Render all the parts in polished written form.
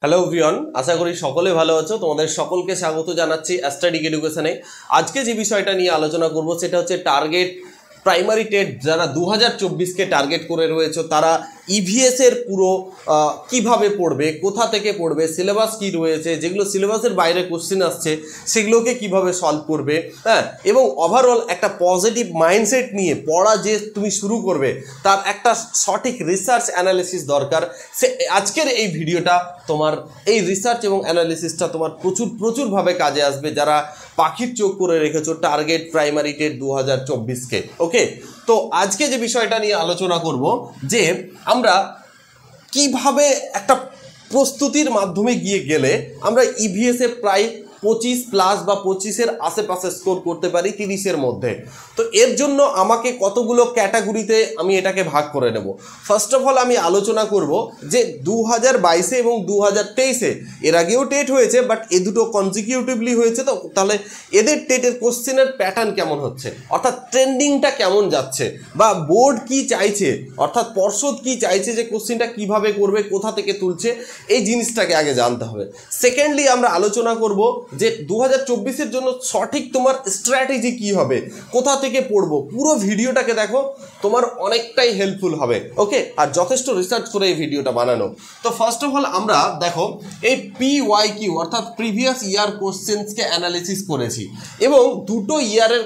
Hello everyone, আশা করি সকলে ভালো আছো। তোমাদের সকলকে স্বাগত জানাচ্ছি অ্যাস্ট্রাডিক এডুকেশনে। আজকে যে বিষয়টা নিয়ে আলোচনা করব সেটা হচ্ছে টার্গেট প্রাইমারি টেট। যারা 2024কে টার্গেট করে রয়েছে তারা ইভিএস এর পুরো কিভাবে পড়বে, কোথা থেকে পড়বে, সিলেবাস কি রয়েছে, যেগুলো সিলেবাসের বাইরে কোশ্চেন আসছে সেগুলোকে কিভাবে সলভ করবে, হ্যাঁ, এবং ওভারঅল একটা পজিটিভ মাইন্ডসেট নিয়ে পড়া যে তুমি শুরু করবে তার একটা সঠিক রিসার্চ অ্যানালিসিস দরকার। আজকের এই ভিডিওটা তোমার এই রিসার্চ এবং অ্যানালিসিসটা তোমার প্রচুরভাবে কাজে আসবে যারা পাখির চোখ করে রেখেছো টার্গেট প্রাইমারি টেট 2024কে। ওকে, তো আজকে যে বিষয়টা নিয়ে আলোচনা করব যে আমরা কিভাবে একটা প্রস্তুতির মাধ্যমে গেলে আমরা ইভিএসে প্রায় 25+ বা 25-এর আশেপাশে স্কোর করতে পারি 30-এর মধ্যে। তো এর জন্য আমাকে কতগুলো ক্যাটাগরিতে আমি এটাকে ভাগ করে নেব। ফার্স্ট অফ অল আমি আলোচনা করব যে 2022-এ এবং 2023-এ এর আগেও টেট হয়েছে, বাট এ দুটো কনজিকিউটিভলি হয়েছে। তো তাহলে এদের টেটের কোশ্চেনের প্যাটার্ন কেমন হচ্ছে, অর্থাৎ ট্রেন্ডিংটা কেমন যাচ্ছে, বা বোর্ড কি চাইছে, অর্থাৎ পর্ষদ কি চাইছে যে কোশ্চেনটা কিভাবে করবে, কোথা থেকে তুলছে, এই জিনিসটাকে আগে জানতে হবে। সেকেন্ডলি আমরা আলোচনা করব যে 2024-এর জন্য সঠিক তোমার স্ট্র্যাটেজি কি হবে, কোথা থেকে পড়বো। পুরো ভিডিওটাকে দেখো, তোমার অনেকটাই হেল্পফুল হবে। ওকে, আর যথেষ্ট রিসার্চ করে এই ভিডিওটা বানানো। তো ফার্স্ট অফ অল আমরা দেখো এই PYQ অর্থাৎ প্রিভিয়াস ইয়ার কোশ্চেন্সকে অ্যানালিসিস করেছি এবং দুটো ইয়ারের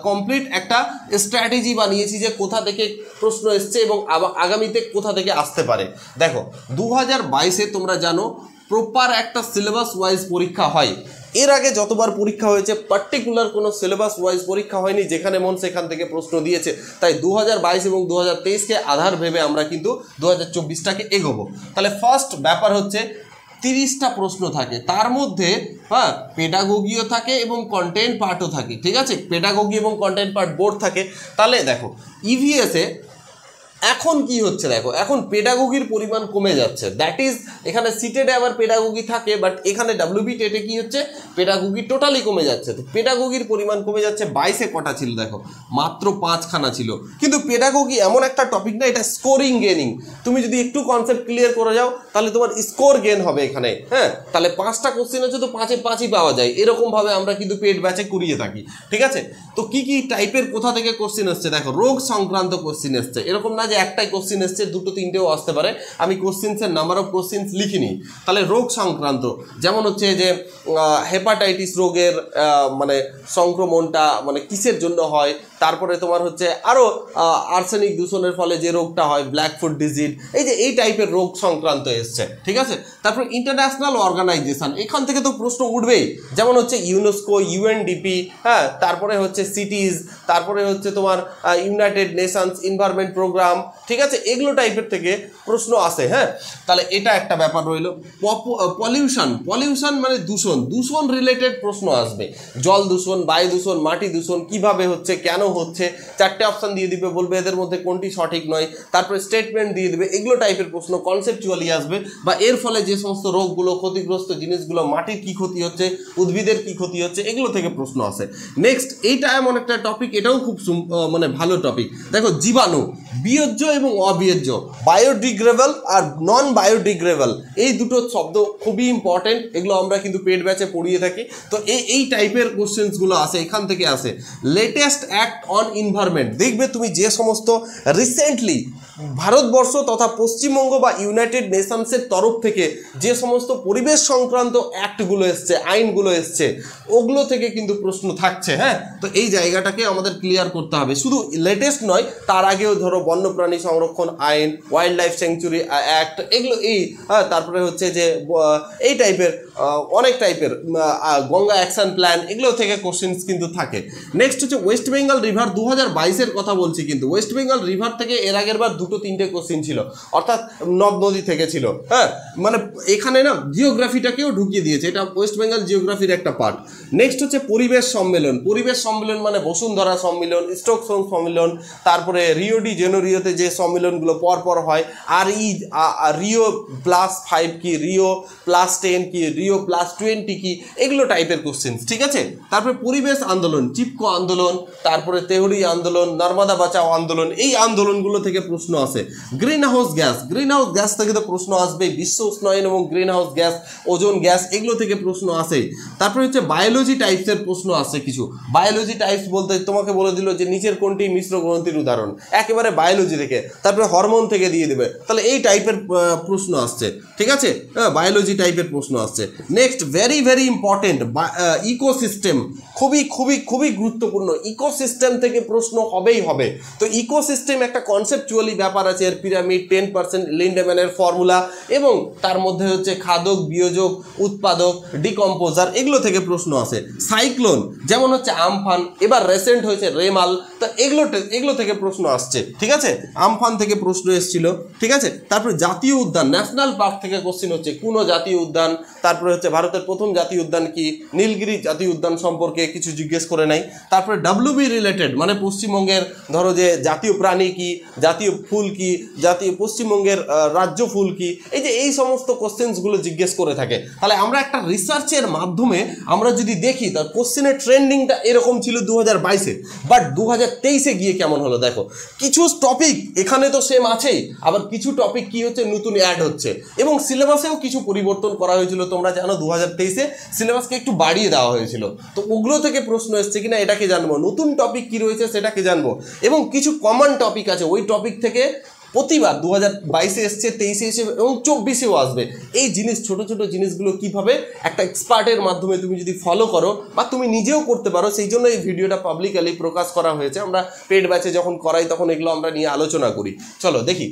কমপ্লিট একটা স্ট্র্যাটেজি বানিয়েছি যে কোথা থেকে প্রশ্ন এসছে এবং আগামীতে কোথা থেকে আসতে পারে। দেখো 2022-এ তোমরা জানো প্রপার একটা সিলেবাস ওয়াইজ পরীক্ষা হয়। এর আগে যতবার পরীক্ষা হয়েছে পার্টিকুলার কোনো সিলেবাস ওয়াইজ পরীক্ষা হয়নি, যেখানে মন সেখান থেকে প্রশ্ন দিয়েছে। তাই 2022 এবং 2023-কে আধার ভেবে আমরা কিন্তু 2024টাকে এগোবো। তাহলে ফার্স্ট ব্যাপার হচ্ছে 30টা প্রশ্ন থাকে, তার মধ্যে পেডাগোগিও থাকে এবং কন্টেন্ট পার্টও থাকে। ঠিক আছে, পেডাগোগি এবং কন্টেন্ট পার্ট বোর্ড থাকে। তাহলে দেখো ইভিএসে এখন কি হচ্ছে, দেখো এখন পেডাগোগির পরিমাণ কমে যাচ্ছে। দ্যাট ইজ এখানে সিটেডে আবার পেডাগোগি থাকে, বাট এখানে ডাব্লিউবি টেটে কি হচ্ছে, পেডাগোগি টোটালি কমে যাচ্ছে। তো পেডাগোগির পরিমাণ কমে যাচ্ছে। 22-এ কটা ছিল দেখো, মাত্র 5খানা ছিল। কিন্তু পেডাগোগি এমন একটা টপিক না, এটা স্কোরিং গেনিং। তুমি যদি একটু কনসেপ্ট ক্লিয়ার করে যাও তাহলে তোমার স্কোর গেন হবে এখানে। হ্যাঁ, তাহলে 5টা কোশ্চেন আছে তো 5-এর 5ই পাওয়া যায়। এরকমভাবে আমরা কিন্তু পেড ব্যাচে করিয়ে থাকি। ঠিক আছে, তো কি কি টাইপের কোথা থেকে কোশ্চেন এসছে দেখো, রোগ সংক্রান্ত কোশ্চেন এসছে। এরকম না যে একটাই কোশ্চেন এসছে, দুটো তিনটেও আসতে পারে। আমি কোশ্চেন্সের নাম্বার অফ কোশ্চেন্স লিখিনি। তাহলে রোগ সংক্রান্ত যেমন হচ্ছে যে হেপাটাইটিস রোগের সংক্রমণটা কিসের জন্য হয়, তারপরে তোমার হচ্ছে আরও আর্সেনিক দূষণের ফলে যে রোগটা হয়, ব্ল্যাক ফুট ডিজিজ, এই টাইপের রোগ সংক্রান্ত এসছে। ঠিক আছে, তারপর ইন্টারন্যাশনাল অর্গানাইজেশন, এখান থেকে তো প্রশ্ন উঠবেই। যেমন হচ্ছে ইউনেস্কো, ইউএনডিপি, হ্যাঁ, তারপরে হচ্ছে সিটিজ, তারপরে হচ্ছে তোমার ইউনাইটেড নেশনস এনভায়রনমেন্ট প্রোগ্রাম। ঠিক আছে, এগুলো টাইপের থেকে প্রশ্ন আসে। হ্যাঁ, তাহলে এটা একটা ব্যাপার রইল। পলিউশন মানে দূষণ রিলেটেড প্রশ্ন আসবে। জল দূষণ, বায়ু দূষণ, মাটি দূষণ কিভাবে হচ্ছে, কেন হচ্ছে, 4টে অপশন দিয়ে দিবে, বলবে এদের মধ্যে কোনটি সঠিক নয়, তারপরে স্টেটমেন্ট দিয়ে দিবে। এগুলো টাইপের প্রশ্ন কনসেপচুয়ালি আসবে, বা এর ফলে যে সমস্ত রোগগুলো, ক্ষতিগ্রস্ত জিনিসগুলো, মাটির কি ক্ষতি হচ্ছে, উদ্ভিদের কি ক্ষতি হচ্ছে, এগুলো থেকে প্রশ্ন আসে। নেক্সট, এইটা এমন একটা টপিক, এটাও খুব ভালো টপিক। দেখো জীবাণু, বিয়োজ্য এবং অবিয়োজ্য, বায়োডিগ্রেডেবল আর নন বায়োডিগ্রেডেবল, এই দুটো শব্দ খুবই ইম্পর্টেন্ট। এগুলো আমরা কিন্তু পেড ব্যাচে পড়িয়ে থাকি। তো এই টাইপের কোশ্চেন্সগুলো আসে, এখান থেকে আসে। লেটেস্ট অ্যাক্ট অন এনভায়রনমেন্ট, দেখবে তুমি যে সমস্ত রিসেন্টলি ভারতবর্ষ তথা পশ্চিমবঙ্গ বা ইউনাইটেড নেশনসের তরফ থেকে যে সমস্ত পরিবেশ সংক্রান্ত অ্যাক্টগুলো এসছে, আইনগুলো এসছে, ওগুলো থেকে কিন্তু প্রশ্ন থাকছে। হ্যাঁ, তো এই জায়গাটাকে আমাদের ক্লিয়ার করতে হবে। শুধু লেটেস্ট নয়, তার আগেও ধরো বন্যপ্রাণী সংরক্ষণ আইন, ওয়াইল্ড লাইফ স্যাংচুরি অ্যাক্ট, এগুলো তারপরে হচ্ছে যে এই টাইপের অনেক টাইপের গঙ্গা অ্যাকশন প্ল্যান, এগুলো থেকে কোশ্চেন্স কিন্তু থাকে। নেক্সট হচ্ছে ওয়েস্ট বেঙ্গল রিভার, 2022-এর কথা বলছি, কিন্তু ওয়েস্ট বেঙ্গল রিভার থেকে এর আগের বার 2-3টে কোশ্চেন ছিল, অর্থাৎ নদ নদী থেকে ছিল। হ্যাঁ, এখানে না জিওগ্রাফিটাকেও ঢুকিয়ে দিয়েছে, এটা ওয়েস্ট বেঙ্গল জিওগ্রাফির একটা পার্ট। নেক্সট হচ্ছে পরিবেশ সম্মেলন মানে বসুন্ধরা সম্মেলন, স্টকহোম সম্মেলন, তারপরে রিও ডি জেনেরিওতে যে সম্মেলনগুলো পরপর হয়, আর রিও +5 কি, রিও +10 কি, রিও +20 কি, এগুলো টাইপের কোশ্চেন। ঠিক আছে, তারপরে পরিবেশ আন্দোলন, চিপকো আন্দোলন, তারপরে তারপরে তেহরি আন্দোলন, নর্মদা বাঁচাও আন্দোলন, এই আন্দোলনগুলো থেকে প্রশ্ন আসে। গ্রিন হাউস গ্যাস থেকে তো প্রশ্ন আসবে, বিশ্ব উষ্ণায়ন এবং green house gas, ozone gas, এগুলো থেকে প্রশ্ন আসে। তারপরে হচ্ছে বায়োলজি টাইপসের প্রশ্ন আসে কিছু। বায়োলজি টাইপস বলতে তোমাকে বলে দিল যে নিচের কোনটি মিশ্র গ্রন্থির উদাহরণ, একেবারে বায়োলজি থেকে। তারপরে হরমোন থেকে দিয়ে দেবে, তাহলে এই টাইপের প্রশ্ন আসছে, ঠিক আছে, বায়োলজি টাইপের প্রশ্ন আসছে। Next very very important, ecosystem, খুবই খুবই খুবই গুরুত্বপূর্ণ। ইকোসিস্টেম থেকে প্রশ্ন হবেই হবে। তো ইকোসিস্টেম একটা কনসেপচুয়ালি ব্যাপার আছে, এর পিরামিড, 10% লিন্ডেম্যানের ফর্মুলা, এবং তার মধ্যে হচ্ছে খাদক, বিয়োজক, উৎপাদক, ডিকম্পোজার, এগুলো থেকে প্রশ্ন আসে। সাইক্লোন যেমন হচ্ছে আমফান, এবার রিসেন্ট হয়েছে রেমাল, তো এগুলো থেকে প্রশ্ন আসছে, ঠিক আছে, আমফান থেকে প্রশ্ন এসেছিল, ঠিক আছে। তারপরে জাতীয় উদ্যান, ন্যাশনাল পার্ক থেকে কোশ্চেন হচ্ছে কোন জাতীয় উদ্যান, তারপরে হচ্ছে ভারতের প্রথম জাতীয় উদ্যান কি, নীলগিরি জাতীয় উদ্যান সম্পর্কে কিছু জিজ্ঞেস করে নাই। তারপরে ডাব্লিউবি রিলেটেড, মানে পশ্চিমবঙ্গের ধরো যে জাতীয় প্রাণী কি, জাতীয় ফুল কি, জাতীয় পশ্চিমবঙ্গের রাজ্য ফুল কি, এই যে এই সমস্ত কোশ্চেন্সগুলো জিজ্ঞেস করে থাকে। তাহলে আমরা একটা রিসার্চের মাধ্যমে আমরা যদি দেখি, তার কোশ্চেনের ট্রেন্ডিংটা এরকম ছিল 2022-এ, বাট 2023-এ গিয়ে কেমন হলো দেখো। কিছু টপিক এখানে তো সেম আছেই, আবার কিছু টপিক কি হচ্ছে নতুন অ্যাড হচ্ছে, এবং সিলেবাসেও কিছু পরিবর্তন করা হয়েছিল। তোমরা জানো 2023-এ সিলেবাসকে একটু বাড়িয়ে দেওয়া হয়েছিল, তো ওগুলো থেকে প্রশ্ন এসছে কিনা এটাকে জানবো, নতুন টপিক কি রয়েছে সেটাকে জানবো, এবং কিছু কমন টপিক আছে ওই টপিক থেকে প্রতিবার 2022-এ এসছে, 23-এ এসে এবং 24-এও আসবে। এই জিনিস, ছোট ছোট জিনিসগুলো কিভাবে একটা এক্সপার্টের মাধ্যমে তুমি যদি ফলো করো বা তুমি নিজেও করতে পারো, সেই জন্য এই ভিডিওটা পাবলিকালি প্রকাশ করা হয়েছে। আমরা পেড ব্যাচে যখন করাই তখন এগুলো আমরা নিয়ে আলোচনা করি। চলো দেখি।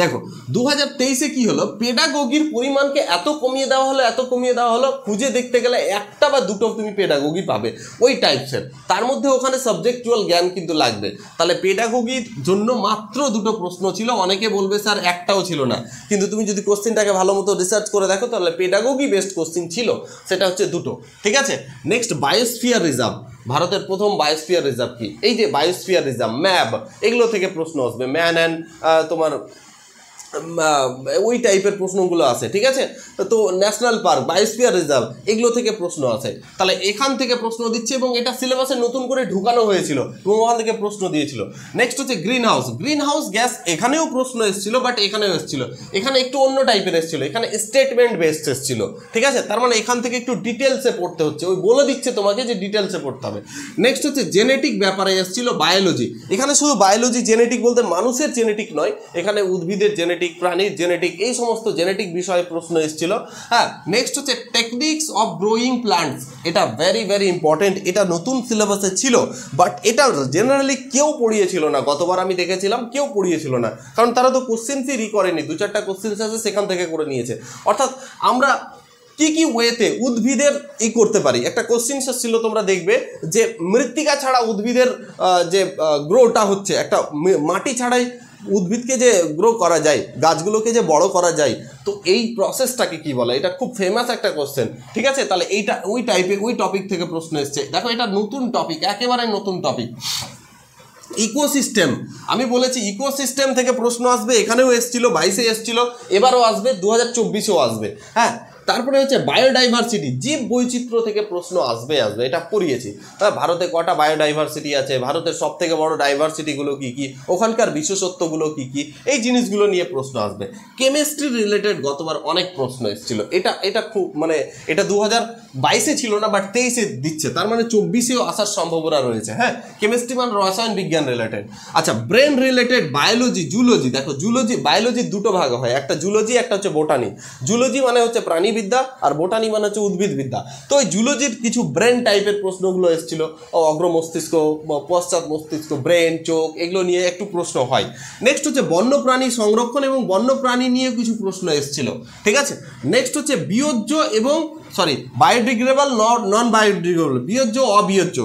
দেখো 2023-এ কি হলো, পেডাগোগির পরিমাণকে এত কমিয়ে দেওয়া হলো, খুঁজে দেখতে গেলে একটা বা দুটো তুমি পেডাগোগি পাবে ওই টাইপসের, তার মধ্যে ওখানে সাবজেক্টুয়াল জ্ঞান কিন্তু লাগবে। তাহলে পেডাগোগির জন্য মাত্র দুটো প্রশ্ন ছিল। অনেকে বলবে স্যার একটাও ছিল না, কিন্তু তুমি যদি কোশ্চেনটাকে ভালো মতো রিসার্চ করে দেখো তাহলে পেডাগোগি বেস্ট কোশ্চেন ছিল, সেটা হচ্ছে দুটো, ঠিক আছে। নেক্সট বায়োস্ফিয়ার রিজার্ভ, ভারতের প্রথম বায়োস্ফিয়ার রিজার্ভ কি, এই যে বায়োস্ফিয়ার রিজার্ভ, ম্যাব, এগুলো থেকে প্রশ্ন আসবে। ম্যান অ্যান্ড তোমার ওই টাইপের প্রশ্নগুলো আছে, ঠিক আছে। তো ন্যাশনাল পার্ক, বায়োস্ফিয়ার রিজার্ভ, এগুলো থেকে প্রশ্ন আছে। তাহলে এখান থেকে প্রশ্ন দিচ্ছে, এবং এটা সিলেবাসে নতুন করে ঢুকানো হয়েছিল এবং ওখান থেকে প্রশ্ন দিয়েছিল। নেক্সট হচ্ছে গ্রিন হাউস গ্যাস, এখানেও প্রশ্ন এসেছিল, বাট এখানেও এসেছিল, এখানে একটু অন্য টাইপের এসেছিল, এখানে স্টেটমেন্ট বেসড এসেছিল, ঠিক আছে। তার মানে এখান থেকে একটু ডিটেলসে পড়তে হচ্ছে, ওই বলে দিচ্ছে তোমাকে যে ডিটেলসে পড়তে হবে। নেক্সট হচ্ছে জেনেটিক ব্যাপারে এসেছিল বায়োলজি, এখানে শুধু বায়োলজি, জেনেটিক বলতে মানুষের জেনেটিক নয়, এখানে উদ্ভিদের জেনেটিক, প্রাণীর জেনেটিক, এই সমস্ত জেনেটিক বিষয়ে প্রশ্ন এসেছিল। হ্যাঁ, নেক্সট হচ্ছে টেকনিক্স অফ গ্রোয়িং প্লান্টস, এটা ভেরি ভেরি ইম্পর্টেন্ট, এটা নতুন সিলেবাসে ছিল, বাট এটা জেনারেলি কেউ পড়িয়েছিল না। গতবার আমি দেখেছিলাম কেউ পড়িয়েছিল না, কারণ তারা তো কোশ্চেন্সই করেনি, 2-4টা কোশ্চেন্স আছে সেখান থেকে করে নিয়েছে। অর্থাৎ আমরা কি কি ওয়েতে উদ্ভিদের করতে পারি, একটা কোশ্চেন ছিল, তোমরা দেখবে যে মৃত্তিকা ছাড়া উদ্ভিদের যে গ্রোটা হচ্ছে, একটা মাটি ছাড়াই উদ্ভিদকে যে গ্রো করা যায়, গাছগুলোকে যে বড় করা যায়, তো এই প্রসেসটাকে কি বলে, এটা খুব ফেমাস একটা কোশ্চেন, ঠিক আছে। তাহলে এইটা ওই টাইপের, ওই টপিক থেকে প্রশ্ন এসছে। দেখো এটা নতুন টপিক, একেবারে নতুন টপিক। ইকোসিস্টেম, আমি বলেছি ইকোসিস্টেম থেকে প্রশ্ন আসবে, এখানেও এসেছিল, 22-এ এসেছিল, এবারও আসবে, 2024-এও আসবে। হ্যাঁ, তারপরে হচ্ছে বায়োডাইভার্সিটি, জীব বৈচিত্র্য থেকে প্রশ্ন আসবে, এটা পড়িয়েছি। হ্যাঁ, ভারতে কটা বায়োডাইভার্সিটি আছে, ভারতের সব থেকে বড় ডাইভার্সিটিগুলো কী কী, ওখানকার বিশেষত্বগুলো কী কী, এই জিনিসগুলো নিয়ে প্রশ্ন আসবে। কেমিস্ট্রি রিলেটেড গতবার অনেক প্রশ্ন এসেছিল, এটা খুব মানে এটা 2022-এ ছিল না, বাট 23-এ দিচ্ছে, তার মানে 24-এও আসার সম্ভাবনা রয়েছে। হ্যাঁ, কেমিস্ট্রি মানে রসায়ন বিজ্ঞান রিলেটেড। আচ্ছা, ব্রেন রিলেটেড বায়োলজি, জুলজি, দেখো জুলজি, বায়োলজির দুটো ভাগ হয়, একটা জুলজি, একটা হচ্ছে বোটানি। জুলজি মানে হচ্ছে প্রাণী বিদ্যা, আর বোটানি মানে হচ্ছে উদ্ভিদ বিদ্যা। তো ওই জুলজির কিছু ব্রেন টাইপের প্রশ্নগুলো এসেছিল, অগ্র মস্তিষ্ক, পশ্চাৎ মস্তিষ্ক, ব্রেন, চোখ, এগুলো নিয়ে একটু প্রশ্ন হয়। নেক্সট হচ্ছে বন্যপ্রাণী সংরক্ষণ এবং বন্যপ্রাণী নিয়ে কিছু প্রশ্ন এসেছিল, ঠিক আছে। নেক্সট হচ্ছে বিয়োজ্য এবং বায়োডিগ্রেডেবল, নন বায়োডিগ্রেডেবল, বিয়োজ্য, অবিয়োজ্য,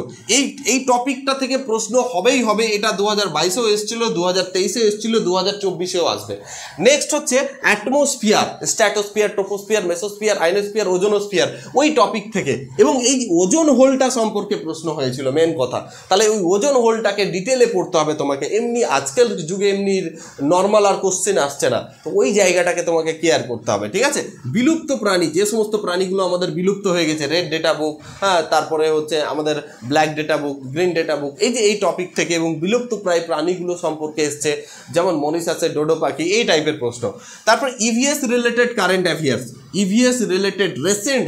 এই টপিকটা থেকে প্রশ্ন হবেই হবে। এটা 2022-এও এসেছিল, 2023-এ এসেছিল, 2024-এও আসবে। নেক্সট হচ্ছে atmosphere, stratosphere, troposphere, mesosphere, thermosphere, ionosphere, ozonosphere, ওই টপিক থেকে। এবং এই ওজন হোলটা সম্পর্কে প্রশ্ন হয়েছিল মেন কথা। তাহলে ওই ওজন হোলটাকে ডিটেলে পড়তে হবে তোমাকে, এমনি আজকাল যুগে এমনি নর্মাল আর কোশ্চেন আসছে না, তো ওই জায়গাটাকে তোমাকে কেয়ার করতে হবে, ঠিক আছে। বিলুপ্ত প্রাণী, যে সমস্ত প্রাণীগুলো আমাদের বিলুপ্ত হয়ে গেছে, রেড ডেটা বুক, হ্যাঁ, তারপরে হচ্ছে আমাদের black data book, green data book, এই যে এই টপিক থেকে এবং বিলুপ্ত প্রায় প্রাণীগুলো সম্পর্কে এসছে, যেমন মরিচ আছে, ডোডো পাখি, এই টাইপের প্রশ্ন। তারপর EVS related current affairs, EVS related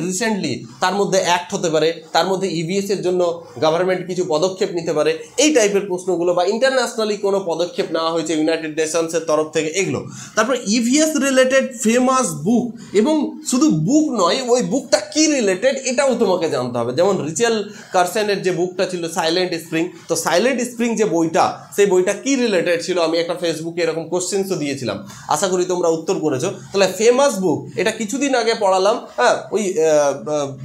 recently তার মধ্যে অ্যাক্ট হতে পারে, তার মধ্যে ইভিএস এর জন্য গভর্নমেন্ট কিছু পদক্ষেপ নিতে পারে, এই টাইপের প্রশ্নগুলো, বা ইন্টারন্যাশনালি কোনো পদক্ষেপ নেওয়া হয়েছে ইউনাইটেড নেশনসের তরফ থেকে, এগুলো। তারপর ইভিএস রিলেটেড ফেমাস বুক, এবং শুধু বুক নয়, ওই বুকটা কি রিলেটেড এটাও তোমাকে জানতে হবে। যেমন রিচেল কারসনের যে বুকটা ছিল সাইলেন্ট স্প্রিং, তো সাইলেন্ট স্প্রিং যে বইটা, সেই বইটা কি রিলেটেড ছিল, আমি একটা ফেসবুকে এরকম কোশ্চেন্সও দিয়েছিলাম, আশা করি তোমরা উত্তর করেছো। তাহলে ফেমাস বুক, এটা কিছুদিন আগে পড়ালাম, হ্যাঁ, ওই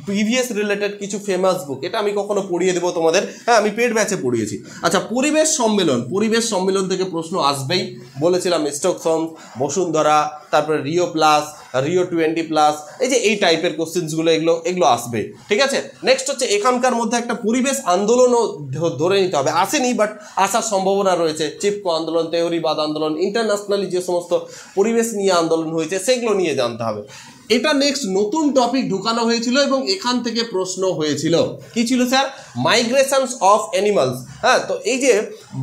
প্রিভিয়াস রিলেটেড কিছু ফেমাস বুক, এটা আমি কখনো পড়িয়ে দেবো তোমাদের, হ্যাঁ, আমি পেড ব্যাচে পড়িয়েছি। আচ্ছা, পরিবেশ সম্মেলন, পরিবেশ সম্মেলন থেকে প্রশ্ন আসবেই বলেছিলাম, স্টকহোম, বসুন্ধরা, তারপরে রিও প্লাস, রিও 20+, এই যে এই টাইপের কোশ্চেন্সগুলো, এগুলো আসবে, ঠিক আছে। নেক্সট হচ্ছে এখানকার মধ্যে একটা পরিবেশ আন্দোলনও ধরে নিতে হবে, আসেনি বাট আসার সম্ভাবনা রয়েছে। চিপকো আন্দোলন, তেহরিবাদ আন্দোলন, ইন্টারন্যাশনালি যে সমস্ত পরিবেশ নিয়ে আন্দোলন হয়েছে সেগুলো নিয়ে জানতে হবে। এটা নেক্সট নতুন টপিক ঢুকানো হয়েছিল এবং এখান থেকে প্রশ্ন হয়েছিল। কি ছিল স্যার? মাইগ্রেশনস of animals. হ্যাঁ, তো এই যে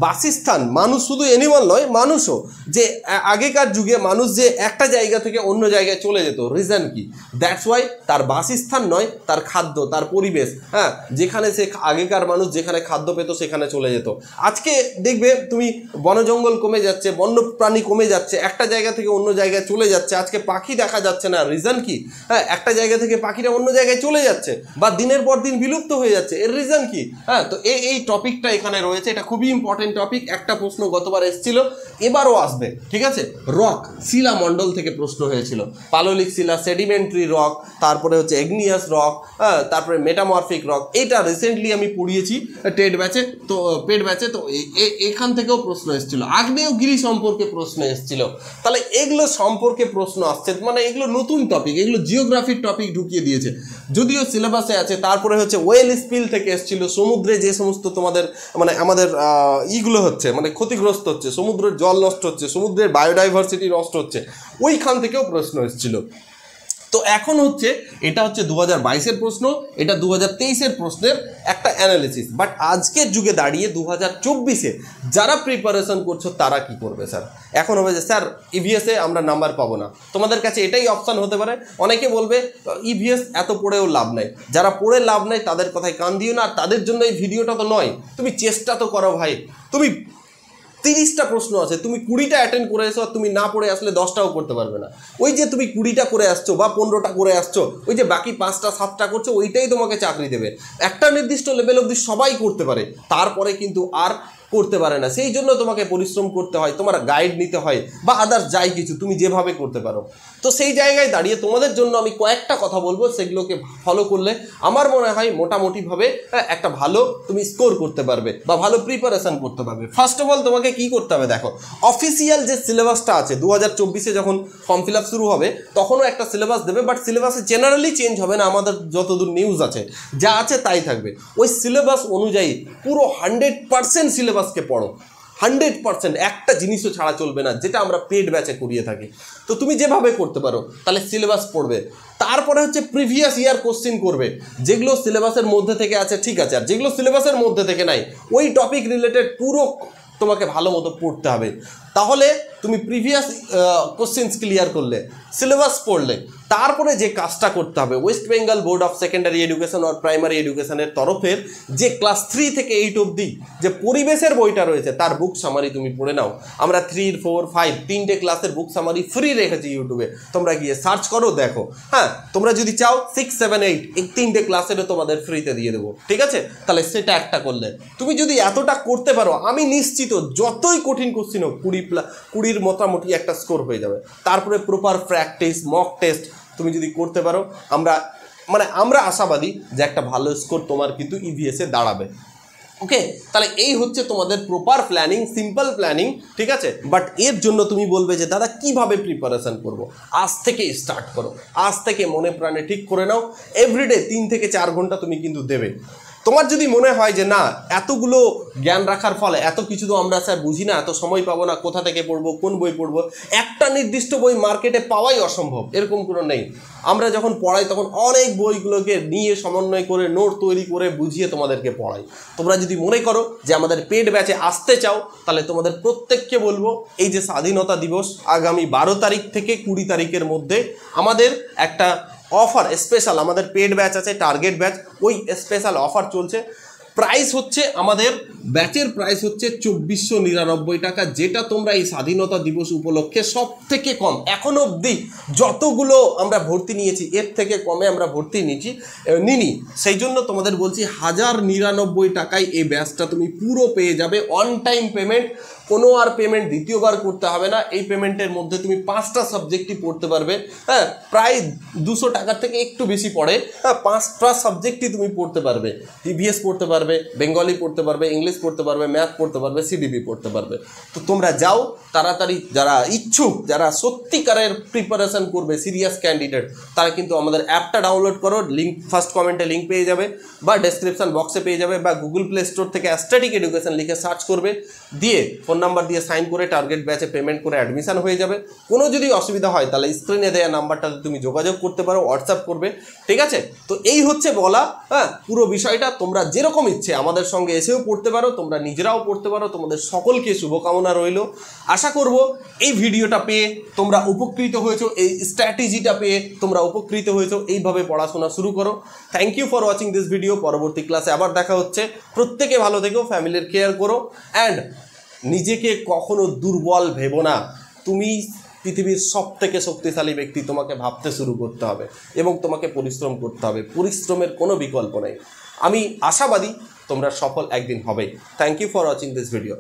বাসস্থান, মানুষ শুধু অ্যানিমাল নয়, মানুষও, যে আগেকার যুগে মানুষ যে একটা জায়গা থেকে অন্য জায়গায় চলে যেত, রিজন কি? দ্যাটস ওয়াই তার বাসস্থান নয়, তার খাদ্য, তার পরিবেশ, হ্যাঁ, যেখানে সে আগেকার মানুষ যেখানে খাদ্য পেত সেখানে চলে যেত। আজকে দেখবে তুমি বনজঙ্গল কমে যাচ্ছে, বন্য প্রাণী কমে যাচ্ছে, একটা জায়গা থেকে অন্য জায়গায় চলে যাচ্ছে, আজকে পাখি দেখা যাচ্ছে না, রিজন কি? হ্যাঁ, একটা জায়গা থেকে পাখিরা অন্য জায়গায় চলে যাচ্ছে বা দিনের পর দিন বিলুপ্ত হয়ে যাচ্ছে, এর রিজন কি? হ্যাঁ, তো এই টপিকটা এখানে রয়েছে, এটা খুবই ইম্পর্টেন্ট টপিক। একটা প্রশ্ন গতবার এসেছিল, এবারও আসবে, ঠিক আছে। রক, শিলা মণ্ডল থেকে প্রশ্ন হয়েছিল, পাললিক শিলা, সেডিমেন্টারি রক, তারপরে হচ্ছে এগনিয়াস রক, হ্যাঁ, তারপরে মেটামরফিক রক, এটা রিসেন্টলি আমি পড়িয়েছি টেড ব্যাচে, তো পেড ব্যাচে, তো এখান থেকেও প্রশ্ন এসেছিল। আগ্নেয়গিরি সম্পর্কে প্রশ্ন এসেছিল। তাহলে এগুলো সম্পর্কে প্রশ্ন আসছে, মানে এগুলো নতুন টপিক, এগুলো জিওগ্রাফির টপিক ঢুকিয়ে দিয়েছে, যদিও সিলেবাসে আছে। তারপরে হচ্ছে ওয়েল স্পিল থেকে এসেছিল, সমুদ্রে যে সমস্ত তোমাদের মানে আমাদের ইগুলো হচ্ছে, মানে ক্ষতিগ্রস্ত হচ্ছে, সমুদ্রের জল নষ্ট হচ্ছে, সমুদ্রের বায়োডাইভার্সিটি নষ্ট হচ্ছে, ওইখান থেকেও প্রশ্ন এসেছিল। তো এখন হচ্ছে এটা হচ্ছে 2022-এর প্রশ্ন, এটা 2023-এর প্রশ্নের একটা অ্যানালিসিস। বাট আজকের যুগে দাঁড়িয়ে 2024-এ যারা প্রিপারেশন করছো তারা কি করবে স্যার? এখন হবে যে স্যার ইভিএসে আমরা নাম্বার পাবো না, তোমাদের কাছে এটাই অপশান হতে পারে। অনেকে বলবে ইভিএস এত পড়েও লাভ নাই, যারা পড়ে লাভ নাই তাদের কথায় কান দিও না, আর তাদের জন্য এই ভিডিওটা তো নয়। তুমি চেষ্টা তো করো ভাই, তুমি 30টা প্রশ্ন আছে, তুমি 20টা অ্যাটেন্ড করে এসো, আর তুমি না পড়ে আসলে 10টাও করতে পারবে না। ওই যে তুমি 20টা করে আসছো বা 15টা করে আসছো, ওই যে বাকি 5টা 7টা করছো, ওইটাই তোমাকে চাকরি দেবে। একটা নির্দিষ্ট লেভেল অবধি সবাই করতে পারে, তারপরে কিন্তু আর করতে পারে না। সেই জন্য তোমাকে পরিশ্রম করতে হয়, তোমার গাইড নিতে হয়, বা আদার্স যাই কিছু তুমি যেভাবে করতে পারো। তো সেই জায়গায় দাঁড়িয়ে তোমাদের জন্য আমি কয়েকটা কথা বলবো, সেগুলোকে ফলো করলে আমার মনে হয় মোটামুটিভাবে একটা ভালো তুমি স্কোর করতে পারবে বা ভালো প্রিপারেশন করতে পারবে। ফার্স্ট অফ অল তোমাকে কি করতে হবে দেখো, অফিসিয়াল যে সিলেবাসটা আছে 2024-এ যখন ফর্ম ফিল আপ শুরু হবে তখনও একটা সিলেবাস দেবে, বাট সিলেবাসে জেনারেলি চেঞ্জ হবে না, আমাদের যতদূর নিউজ আছে যা আছে তাই থাকবে। ওই সিলেবাস অনুযায়ী পুরো 100% সিলেবাসকে পড়ো, 100%, একটা জিনিসও ছাড়া চলবে না, যেটা আমরা পেড ব্যাচে করিয়ে থাকি। তো তুমি যেভাবে করতে পারো তাহলে সিলেবাস পড়বে, তারপরে হচ্ছে প্রিভিয়াস ইয়ার কোশ্চিন করবে, যেগুলো সিলেবাসের মধ্যে থেকে আছে ঠিক আছে, আর যেগুলো সিলেবাসের মধ্যে থেকে নাই ওই টপিক রিলেটেড পুরো তোমাকে ভালো মতো পড়তে হবে। তাহলে তুমি প্রিভিয়াস কোশ্চেন্স ক্লিয়ার করলে, সিলেবাস পড়লে, তারপরে যে কাজটা করতে হবে, west Bengal board of secondary education আর প্রাইমারি এডুকেশনের তরফের যে ক্লাস 3 থেকে 8 অবধি যে পরিবেশের বইটা রয়েছে তার বুক সামারি তুমি পড়ে নাও। আমরা 3, 4, 5 তিনটে ক্লাসের বুক সামারি ফ্রি রেখেছি ইউটিউবে, তোমরা গিয়ে সার্চ করো দেখো। হ্যাঁ, তোমরা যদি চাও 6, 7, 8 এই তিনটে ক্লাসেরও তোমাদের ফ্রিতে দিয়ে দেবো, ঠিক আছে। তাহলে সেটা একটা করলে তুমি যদি এতটা করতে পারো, আমি নিশ্চিত যতই কঠিন কোশ্চিন হোক 20 মোটামুটি একটা স্কোর হয়ে যাবে। তারপরে প্রপার প্র্যাকটিস, মক টেস্ট তুমি যদি করতে পারো, আমরা আশাবাদী যে একটা ভালো স্কোর তোমার কিন্তু ইভিএসে দাঁড়াবে। ওকে, তাহলে এই হচ্ছে তোমাদের প্রপার প্ল্যানিং, সিম্পল প্ল্যানিং, ঠিক আছে। বাট এর জন্য তুমি বলবে যে দাদা কিভাবে প্রিপারেশন করব, আজ থেকে স্টার্ট করো, আজ থেকে মনে প্রাণে ঠিক করে নাও এভরিডে 3 থেকে 4 ঘন্টা তুমি কিন্তু দেবে। তোমার যদি মনে হয় যে না এতগুলো জ্ঞান রাখার ফলে এত কিছু তো আমরা স্যার বুঝি না, এত সময় পাবো না, কোথা থেকে পড়বো, কোন বই পড়বো, একটা নির্দিষ্ট বই মার্কেটে পাওয়াই অসম্ভব, এরকম কোনো নেই। আমরা যখন পড়াই তখন অনেক বইগুলোকে নিয়ে সমন্বয় করে নোট তৈরি করে বুঝিয়ে তোমাদেরকে পড়াই। তোমরা যদি মনে করো যে আমাদের পেড ব্যাচে আসতে চাও, তাহলে তোমাদের প্রত্যেককে বলবো এই যে স্বাধীনতা দিবস আগামী 12 তারিখ থেকে 20 তারিখের মধ্যে আমাদের একটা অফার স্পেশাল, আমাদের পেড ব্যাচ আছে টার্গেট ব্যাচ, ওই স্পেশাল অফার চলছে। প্রাইস হচ্ছে আমাদের ব্যাচের প্রাইস হচ্ছে 2499 টাকা, যেটা তোমরা এই স্বাধীনতা দিবস উপলক্ষে সব থেকে কম এখনো অবধি যতগুলো আমরা ভর্তি নিয়েছি এর থেকে কমে আমরা ভর্তি নিনি। সেই জন্য তোমাদের বলছি 1099 টাকায় এই ব্যাচটা তুমি পুরো পেয়ে যাবে, অন টাইম পেমেন্ট, কোনো আর পেমেন্ট দ্বিতীয়বার করতে হবে না। এই পেমেন্টের মধ্যে তুমি 5টা সাবজেক্টই পড়তে পারবে, হ্যাঁ প্রায় 200 টাকার থেকে একটু বেশি পড়ে, হ্যাঁ 5টা সাবজেক্টই তুমি পড়তে পারবে, ইভিএস পড়তে পারবে, বেঙ্গলি পড়তে পারবে, ইংলিশ পড়তে পারবে, ম্যাথ পড়তে পারবে, সিডিবি পড়তে পারবে। তো তোমরা যাও তাড়াতাড়ি, যারা ইচ্ছুক, যারা সত্যিকারের প্রিপারেশন করবে, সিরিয়াস ক্যান্ডিডেট, তারা কিন্তু আমাদের অ্যাপটা ডাউনলোড করো, লিঙ্ক ফার্স্ট কমেন্টে লিঙ্ক পেয়ে যাবে বা ডেসক্রিপশন বক্সে পেয়ে যাবে, বা গুগল প্লে স্টোর থেকে অ্যাস্ট্যাটিক এডুকেশন লিখে সার্চ করবে, দিয়ে ফোন নাম্বার দিয়ে সাইন করে টার্গেট ব্যাচে পেমেন্ট করে অ্যাডমিশন হয়ে যাবে। কোনো যদি অসুবিধা হয় তাহলে স্ক্রিনে দেওয়া নাম্বারটাতে তুমি যোগাযোগ করতে পারো, হোয়াটসঅ্যাপ করবে, ঠিক আছে। তো এই হচ্ছে বলা, হ্যাঁ পুরো বিষয়টা। তোমরা যেরকম ইচ্ছে আমাদের সঙ্গে এসেও পড়তে পারো, তোমরা নিজেরাও পড়তে পারো। তোমাদের সকলকে শুভকামনা রইল। আশা করব এই ভিডিওটা পেয়ে তোমরা উপকৃত হয়েছো, এই স্ট্র্যাটেজিটা পেয়ে তোমরা উপকৃত হয়েছো। এইভাবে পড়াশোনা শুরু করো। Thank you for watching this video. পরবর্তী ক্লাসে আবার দেখা হচ্ছে। প্রত্যেকে ভালো থেকো, ফ্যামিলির কেয়ার করো, অ্যান্ড নিজেকে কখনো দুর্বল ভেবো না। তুমি পৃথিবীর সবথেকে শক্তিশালী ব্যক্তি, তোমাকে ভাবতে শুরু করতে হবে এবং তোমাকে পরিশ্রম করতে হবে। পরিশ্রমের কোনো বিকল্প নেই। আমি আশাবাদী তোমরা সফল একদিন হবে। Thank you for watching this video.